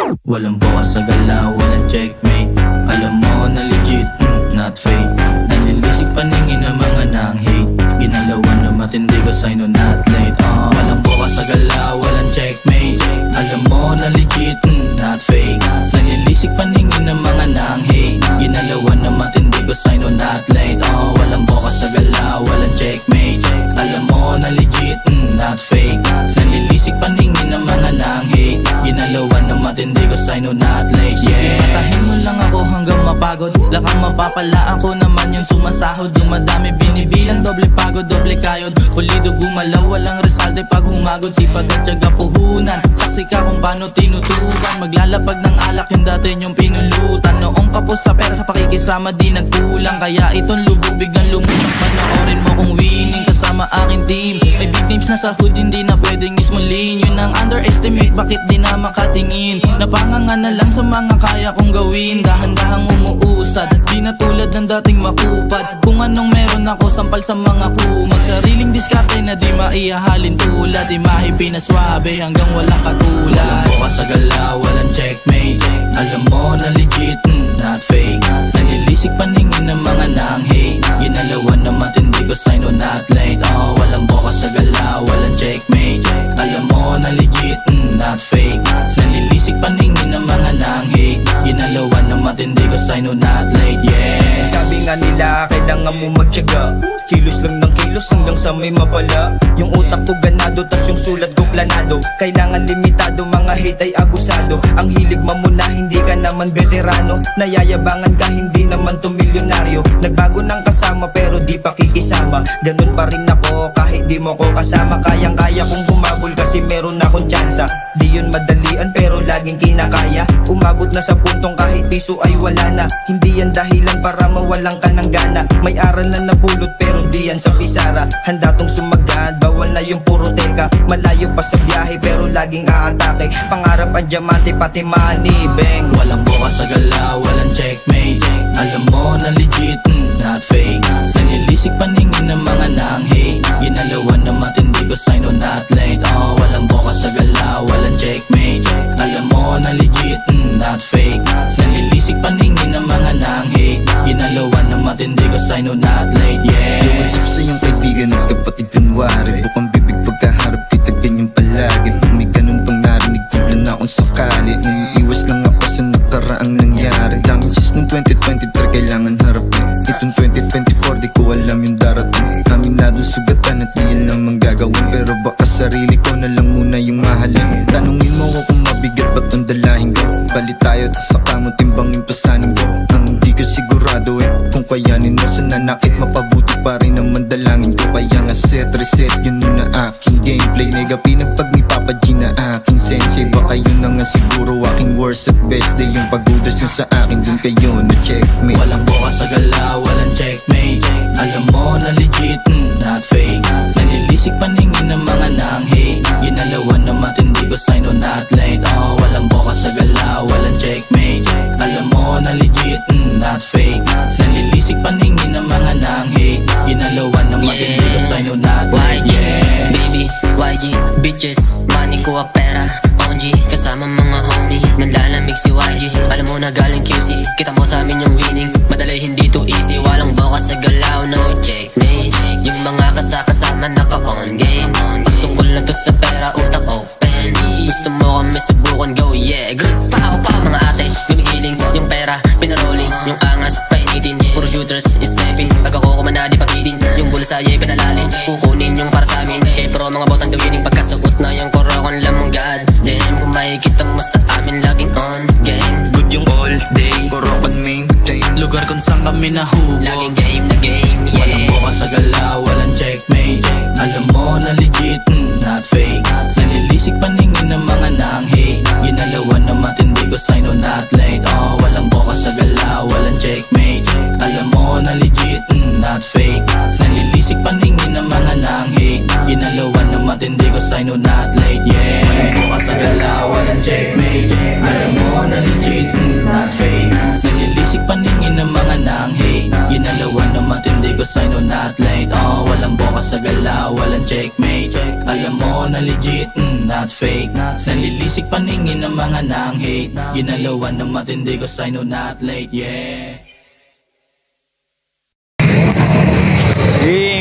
Walang bukas sa galaw, walang checkmate. Alam mo na legit, not fake. Nanilisik paningin ng mga nang-hate. Ginalawan na matindi ko sa'yo no not late. Walang bukas sa galaw, walang checkmate. Alam mo na legit, not fake. Nanilisik paningin ng mga nang-hate. Ginalawan na matindi ko sa'yo no not late. Walang bukas sa galaw, walang checkmate. Alam mo na legit, not fake. Nanilisik paningin ng mga nang-hate. Ginalawan na matindi ko sa'yo no not late. Yeah, matahin mo lang ako hanggang mapagod. Lakang mapapala ako naman yung sumasahod. Dumadami binibilang, doble pagod, doble kayod. Pulido gumalaw, walang resalte pag humagod. Sipag at tiyaga puhunan. Saksi ka kung paano tinutukan. Maglalapag ng alak yung dati yung pinulutan. Noong kapos sa pera sa pakikisama di nagkulang. Kaya itong lubog biglang lumusang. Panoorin mo kung winning kasama aking team. May big names na sa hood, hindi na pwedeng ismulin. Yun ang underestimate, bakit di na makatingin. Napanganga na lang sa mga kaya kong gawin. Dahan-dahang umuusad, di na tulad ng dating makupad. Kung anong meron ako, sampal sa mga kumag. Sariling diskarte na di maihahalin tulad. Imahe pinaswabe hanggang walang katulad. Walang bukas sa galaw, walang checkmate. Alam mo na legit, not fake. Nanilisik paningin ng mga nang-hate. Ginalawan na matindi ko sa'yo no not late. Walang bukas sa galaw, walang checkmate. Alam mo na legit, not fake. Nanilisik paningin ng mga nang-hate. Ginalawan na matindi ko sa'yo no not late. Yeah, sabi nga nila kailangan mo magtiyaga. Kilos lang ng kilos hanggang sa may mapala. Yung utak ko ganado, tas yung sulat ko planado. Kailangan limitado, mga hate ay abusado. Ang hilig mamuna, hindi ka naman veterano. Nayayabangan ka, hindi naman to milyonaryo. Nagbago ng kasama pero di pa kikisama. Ganun pa rin ako kahit di mo ko kasama. Kayang-kaya kong humabol kasi meron akong tsansa. Di yun madalian pero laging kinakaya. Umabot na sa puntong kahit piso ay wala na. Hindi yan dahilan para mawalan ka ng gana. May aral na napulot pero di yan sa pisara. Handa tong sumagad, bawal na yung puro teka. Malayo pa sa biyahe pero laging aatake. Pangarap ang diamante pati money bang. Walang bukas sa galaw, walang checkmate. Alam mo na legit, not fake. Nanilisik paningin ng mga nang-hate. Ginalawan na matindi ko sa'yo no not late. Walang bukas sa galaw, walang checkmate. Alam mo na legit, not fake. Nanilisik paningin ng mga nang-hate. Ginalawan na matindi ko sa'yo no not late. Yeah, lumasap sa iyong kaibigan at kapatid kunwari. Bukang bibig pagkaharap kita ganyan palagi. Pag may ganun pang narinig tibla na akong sakali. Iiwas lang ako sa nakaraang nangyari. Daming sis ng 2023 kailangan harapin. Itong 2024 di ko alam yung darating. Aminadong sugatan at di yan lang manggagawin. Pero baka sarili ko na lang muna yung mahalin. Tanungin mo ako kung mabigat ba't ang dalahin ko. Bali tayo tas saka mo timbangin pasanin ko. Ang di ko sigurado kung kayanin mo sa nanakit. Mapabuti pa rin naman dalangin ko. Kaya nga set, reset yun na aking gameplay. Nega pinagpag ni Papa G na aking sensei. Baka yun na nga siguro aking worst at best day. Yung pagudas nyo sa akin dun kayo na checkmate. Walang bukas sa galaw, walang checkmate. Alam mo na legit, not fake. Nanilisik paningin ng mga nang-hate. Ginalawan na matindi ko sa'yo no not late. Walang bukas sa galaw, walang checkmate. Alam mo na legit, not fake. Nanilisik paningin ng mga nang-hate. Ginalawan na matindi ko sa'yo no not late. Yeah, baby, YG, bitches, money ko at pera. OG, kasama mga homie. Nanlalamig si YG, alam mo na galing QC. Kita mo sa amin yung winning, madali hindi to easy. Walang bukas sa galaw, no checkmate. Yung mga kasama naka-on game. Pagtungkol na to sa pera, utak open. Gusto mo kami subukan, go yeah. Good pa ako pa mga ate, gumigiling. Yung pera, pinarolling. Yung angas, painitin. Puro shooters, stepping. Pag ako kumana, di papitin. Yung bulasay ay pinalalin. Kukunin yung para sa amin. Kaya pro mga botang the winning. Pagkasuot na yung korokon lamang god. Damn, kung makikita mo sa amin, laging on game. Good yung all day, korokon maintain. Lugar kung saan kami nahubog. Laging game na game, yeah. Walang bukas sa galaw, walang checkmate. Alam mo na legit, not fake. Nanilisik paningin ng mga nang-hate. Ginalawan na matindi ko sa'yo no not late. Walang bukas sa galaw, walang checkmate. Alam mo na legit, not fake. Nanilisik paningin ng mga nang-hate. Ginalawan na matindi ko sa'yo no not late. Yeah, walang bukas sa galaw, walang checkmate. Alam mo na legit, not fake. Nanilisik paningin ng mga nang-hate. Ginalawan na matindi ko sa'yo no not late. Walang bukas sa gala, walang checkmate. Alam mo na legit, not fake. Nalilisik paningin ng mga nang-hate. Ginalawan na matindi cause I know not late, yeah.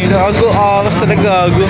Gago, basta nagago.